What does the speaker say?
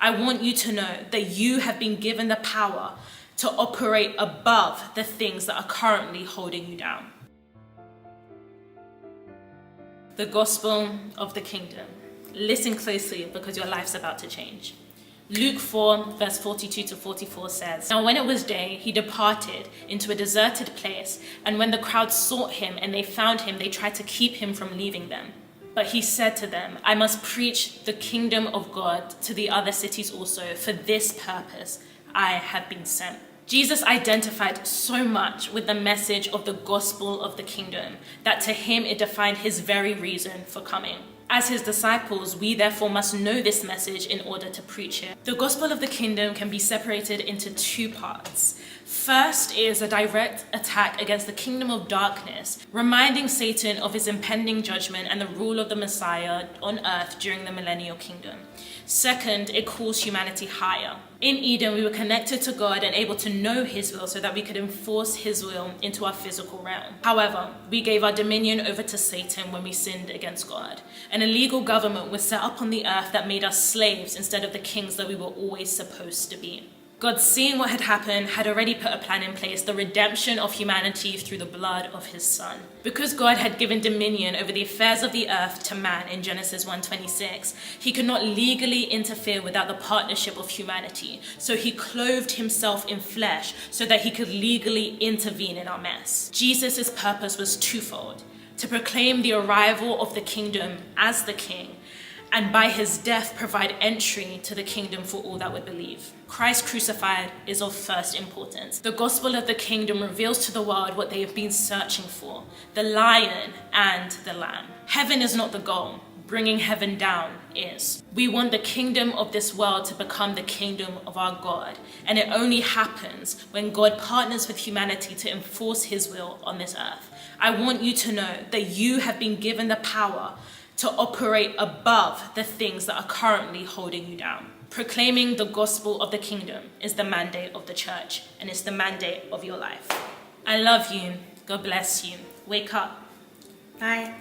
I want you to know that you have been given the power to operate above the things that are currently holding you down. The gospel of the kingdom. Listen closely because your life's about to change. Luke 4 verse 42 to 44 says, "Now when it was day, he departed into a deserted place, and when the crowd sought him and they found him, they tried to keep him from leaving them. But he said to them, I must preach the kingdom of God to the other cities also. For this purpose I have been sent." Jesus identified so much with the message of the gospel of the kingdom that to him it defined his very reason for coming. As his disciples, we therefore must know this message in order to preach it. The gospel of the kingdom can be separated into two parts. First is a direct attack against the kingdom of darkness, reminding Satan of his impending judgment and the rule of the Messiah on earth during the millennial kingdom. Second, it calls humanity higher. In Eden, we were connected to God and able to know his will so that we could enforce his will into our physical realm. However, we gave our dominion over to Satan when we sinned against God. An illegal government was set up on the earth that made us slaves instead of the kings that we were always supposed to be. God, seeing what had happened, had already put a plan in place, the redemption of humanity through the blood of his son. Because God had given dominion over the affairs of the earth to man in Genesis 1:26, he could not legally interfere without the partnership of humanity. So he clothed himself in flesh so that he could legally intervene in our mess. Jesus' purpose was twofold: to proclaim the arrival of the kingdom as the king, and by his death provide entry to the kingdom for all that would believe. Christ crucified is of first importance. The gospel of the kingdom reveals to the world what they have been searching for: the lion and the lamb. Heaven is not the goal. Bringing heaven down is. We want the kingdom of this world to become the kingdom of our God, and it only happens when God partners with humanity to enforce his will on this earth. I want you to know that you have been given the power to operate above the things that are currently holding you down. Proclaiming the gospel of the kingdom is the mandate of the church, and it's the mandate of your life. I love you. God bless you. Wake up. Bye.